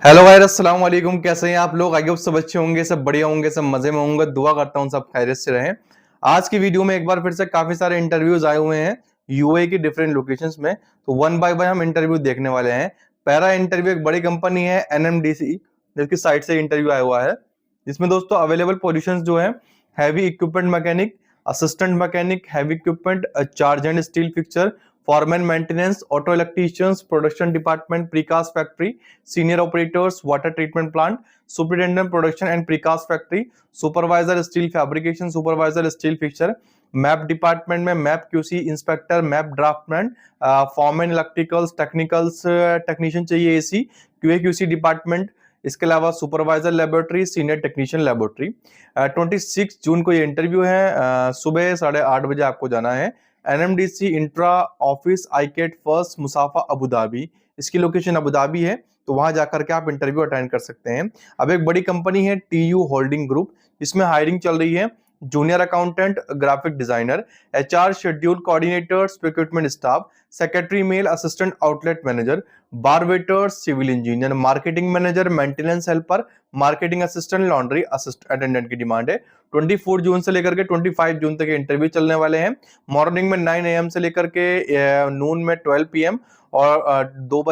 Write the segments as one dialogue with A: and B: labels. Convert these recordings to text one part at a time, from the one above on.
A: Hello भाई, अस्सलाम वालेकुम। कैसे हैं आप लोग? आगे सब अच्छे होंगे, सब बढ़िया होंगे, सब मजे में होंगे। दुआ करता हूँ सब खैरियत से रहें। आज की वीडियो में एक बार फिर से काफी सारे इंटरव्यूज आए हुए हैं यूएई की डिफरेंट लोकेशंस में। तो वन बाय वन हम इंटरव्यू देखने वाले हैं। पहला इंटरव्यू एक बड़ी कंपनी है एनएमडीसी, जिसकी साइट से इंटरव्यू आया हुआ है। जिसमें दोस्तों अवेलेबल पोजिशन जो है, heavy equipment mechanic, assistant mechanic, heavy equipment, charge and steel fixture, foreman maintenance, auto electricians, production department, precast factory, senior operators, water treatment plant, superintendent production and precast factory, supervisor steel fabrication, supervisor steel fixture, map department में map QC inspector, map draftsman, foreman electricals, technicals technician चाहिए AC, QA QC department. इसके अलावा supervisor laboratory, senior technician laboratory. 26 जून को ये interview है। सुबह 8:30 बजे आपको जाना है। एनएमडीसी इंट्रा ऑफिस आईकेट फर्स्ट मुसाफा अबू धाबी, इसकी लोकेशन अबू धाबी है। तो वहां जाकर के आप इंटरव्यू अटेंड कर सकते हैं। अब एक बड़ी कंपनी है टीयू होल्डिंग ग्रुप, इसमें हायरिंग चल रही है। Junior accountant, graphic designer, HR schedule coordinators, recruitment staff, secretary male, assistant outlet manager, bar waiter, civil engineer, marketing manager, maintenance helper, marketing assistant, laundry attendant की demand है। 24 जून से लेकर के 25 जून तक इंटरव्यू चलने वाले हैं। मॉर्निंग में 9 AM से लेकर के नून में 12 PM, और 2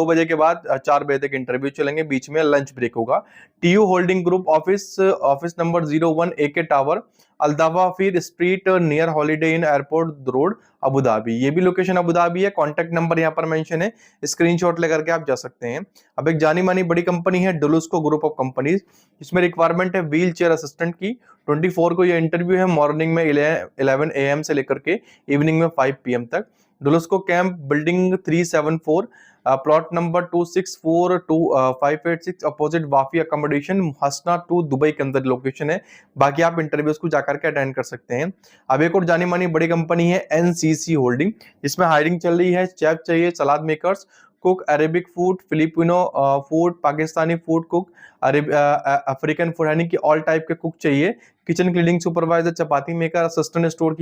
A: बजे के बाद 4 बजे तक इंटरव्यू चलेंगे। बीच में लंच ब्रेक होगा। TU holding group office, office number 01 AK tower, अल्दावा फिर street, near Holiday Inn airport road, Abu Dhabi. ये भी लोकेशन अबू धाबी है। कॉन्टेक्ट नंबर यहाँ पर मेंशन है, स्क्रीनशॉट लेकर के आप जा सकते हैं। अब एक जानी मानी बड़ी कंपनी है डुलुस्को ग्रुप ऑफ कंपनीज, इसमें रिक्वायरमेंट है व्हील चेयर असिस्टेंट की। 24 को ये इंटरव्यू है। मॉर्निंग में 11 AM से लेकर के इवनिंग में 5 PM तक। Dulsco camp, building 374, plot number 2642 opposite Wafi accommodation, हसना 2 दुबई के अंदर लोकेशन है। बाकी आप इंटरव्यूज को जाकर के अटेंड कर सकते हैं। अब एक और जानी मानी बड़ी कंपनी है एनसीसी होल्डिंग, इसमें हायरिंग चल रही है। शेफ चाहिए, salad makers, cook, Arabic food, Filipino food, Pakistani food cook, African food, यानी कि ऑल टाइप के कुक चाहिए। Kitchen cleaning supervisor, chapati maker, assistant store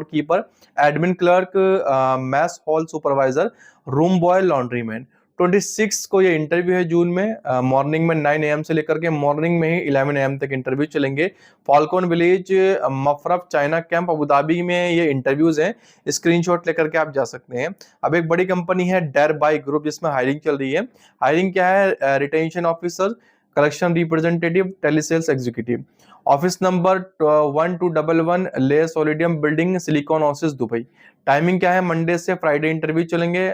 A: keeper, admin clerk, mess hall supervisor, room boy, laundry man. 26 को ये interview है जून में। Morning में 9 AM से लेकर के मॉर्निंग में ही 11 AM तक इंटरव्यू चलेंगे। फॉल्कॉन विलेज, मफरफ चाइना कैंप, अबू धाबी में ये इंटरव्यूज हैं। स्क्रीनशॉट लेकर के आप जा सकते हैं। अब एक बड़ी कंपनी है डेर बाई ग्रुप, जिसमें हायरिंग चल रही है। हायरिंग क्या है? Retention officer, collection representative, telesales executive. Office number 1211 ले सोलिडियम building, Silicon office Dubai. Timing क्या है? मंडे से फ्राइडे इंटरव्यू चलेंगे।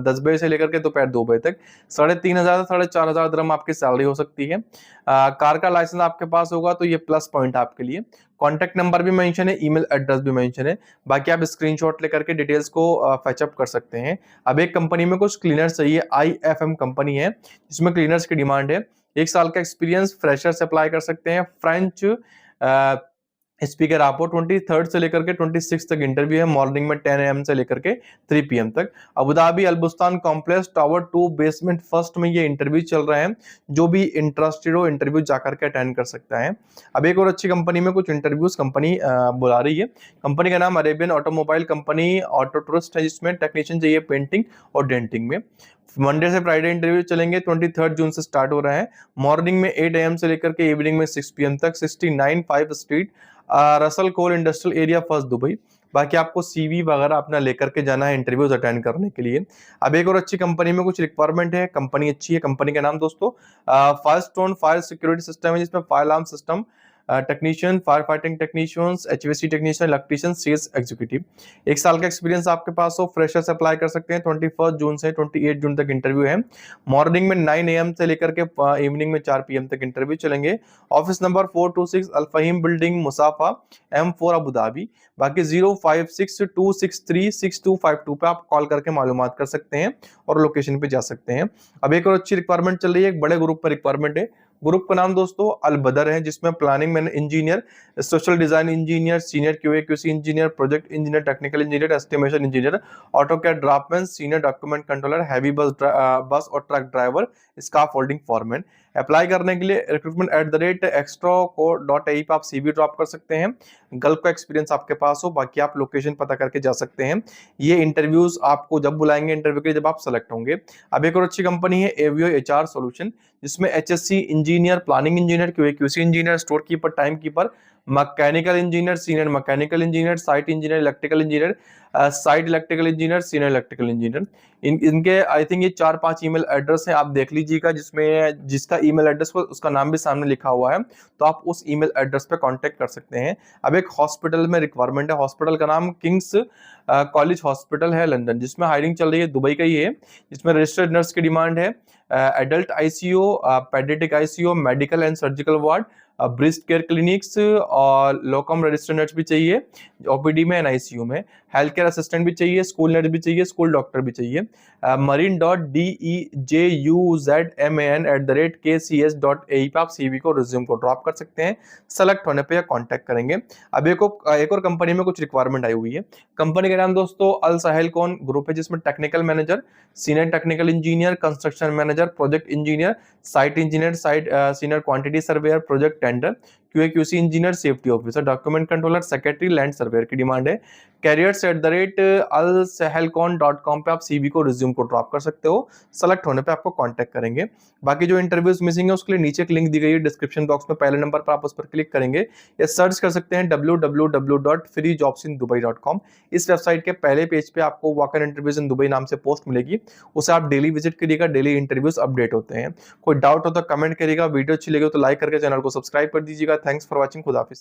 A: 10 बजे से लेकर के दोपहर 2 बजे तक। 3,500 से 4,500 दिरहम आपकी सैलरी हो सकती है। कार का लाइसेंस आपके पास होगा तो ये प्लस पॉइंट आपके लिए। कॉन्टेक्ट नंबर भी मेंशन है, ईमेल एड्रेस भी मेंशन है। बाकी आप स्क्रीनशॉट लेकर के डिटेल्स को फैचअप कर सकते हैं। अब एक कंपनी में कुछ क्लीनर्स चाहिए, IFM कंपनी है, जिसमें क्लीनर्स की डिमांड है। 1 साल का एक्सपीरियंस, फ्रेशर से अप्लाई कर सकते हैं। फ्रेंच स्पीकर आपको 23 से लेकर के 26 तक इंटरव्यू है। मॉर्निंग में 10 AM से लेकर के 3 PM तक। Abu Dhabi Al Bustan complex tower 2 basement first में ये इंटरव्यू चल रहे हैं। जो भी इंटरेस्टेड हो इंटरव्यू जाकर के अटेंड कर सकता है। अब एक और अच्छी कंपनी में कुछ इंटरव्यूज कंपनी बुला रही है। कंपनी का नाम Arabian automobile company auto tourist है, जिसमें टेक्नीशियन चाहिए पेंटिंग और डेंटिंग में। मंडे से फ्राइडे इंटरव्यू चलेंगे। 23 जून से स्टार्ट हो रहा है। मॉर्निंग में 8 AM से लेकर के इवनिंग में 6 PM तक। 69 5 स्ट्रीट, रसल कोल इंडस्ट्रियल एरिया, फर्स्ट दुबई। बाकी आपको CV वगैरह अपना लेकर के जाना है इंटरव्यूज अटेंड करने के लिए। अब एक और अच्छी कंपनी में कुछ रिक्वायरमेंट है। कंपनी अच्छी है। कंपनी का नाम दोस्तों फायरस्टोन फायर सिक्योरिटी सिस्टम है, जिसमें fire alarm system technician, fire fighting technicians, HVAC technician, electrician, sales executive. 1 साल का एक्सपीरियंस आपके पास हो, फ्रेशर से अप्लाई कर सकते हैं। 21 जून से 28 जून तक इंटरव्यू है। मॉर्निंग में 9 AM से लेकर के इवनिंग में 4 PM तक इंटरव्यू चलेंगे। Office number 426 Al Fahim building, Musaffah, M4 Abu Dhabi. बाकी 0562636252 पे आप कॉल करके मालूमात कर सकते हैं और लोकेशन पे जा सकते हैं। अब एक और अच्छी रिक्वायरमेंट चल रही है, एक बड़े ग्रुप पर रिक्वायरमेंट है। ग्रुप का नाम दोस्तों अल बदर है, जिसमें planning man engineer, social design engineer, senior QA QC engineer, project engineer, technical engineer, estimation engineer, AutoCAD draftman, senior document controller, heavy bus और truck driver, scaffolding foreman. Apply करने के लिए recruitment@extraco.ae पे आप CV drop कर सकते हैं। Gulf का एक्सपीरियंस आपके पास हो, बाकी आप लोकेशन पता करके जा सकते हैं। ये इंटरव्यूज आपको जब बुलाएंगे इंटरव्यू के लिए, जब आप सेलेक्ट होंगे। अब एक और अच्छी कंपनी है एवियो एचआर सॉल्यूशन, जिसमें HSC engineer, planning engineer, QA QC engineer, store keeper, time keeper, mechanical engineer, senior mechanical engineer, site engineer, electrical engineer, site electrical engineer, senior electrical engineer. इनके I think ये 4-5 email address हैं, आप देख लीजिएगा, जिसमें जिसका email address हो उसका नाम भी सामने लिखा हुआ है, तो आप उस ईमेल एड्रेस पे कांटेक्ट कर सकते हैं। अब एक हॉस्पिटल में रिक्वायरमेंट है, हॉस्पिटल का नाम किंग्स कॉलेज हॉस्पिटल है लंदन, जिसमें हायरिंग चल रही है, दुबई का ही है, जिसमें रजिस्टर्ड नर्स की डिमांड है, adult ICU, paediatric ICU, medical and surgical ward, breast care clinics और लोकम रजिस्टर्ड नर्स भी चाहिए ओपीडी में, एनआईसीयू में, हेल्थ केयर असिस्टेंट भी चाहिए, स्कूल नर्स भी चाहिए, स्कूल डॉक्टर भी चाहिए। marine.dejuzman@kcs.ae पे आप सीवी को रिज्यूम को ड्रॉप कर सकते हैं, सेलेक्ट होने पे या कांटेक्ट करेंगे। अब एक और कंपनी में कुछ रिक्वायरमेंट आई हुई है। कंपनी का नाम दोस्तों अल साहिल कौन ग्रुप है, जिसमें technical manager, senior technical engineer, construction manager, project engineer, site engineer, site senior quantity surveyor, project tender, QA QC engineer, safety officer, document controller, secretary, land surveyor की डिमांड है। careers@alsahelcon.com पे आप सीवी को resume को drop कर सकते हो, select होने पे आपको कांटेक्ट करेंगे। बाकी जो इंटरव्यूज मिसिंग है उसके लिए नीचे एक लिंक दी गई है डिस्क्रिप्शन बॉक्स में, पहले नंबर पर आप उस पर क्लिक करेंगे या सर्च कर सकते हैं www.freejobsindubai.com। इस वेबसाइट के पहले पेज पे आपको walk in interviews in Dubai नाम से पोस्ट मिलेगी, उसे आप डेली विजिट करिएगा, डेली इंटरव्यूज अपडेट होते हैं। कोई डाउट हो तो कमेंट करिएगा, वीडियो अच्छी लगे तो लाइक करके चैनल को सब्सक्राइब कर दीजिएगा। थैंक्स फॉर वॉचिंग, खुदा हाफिज।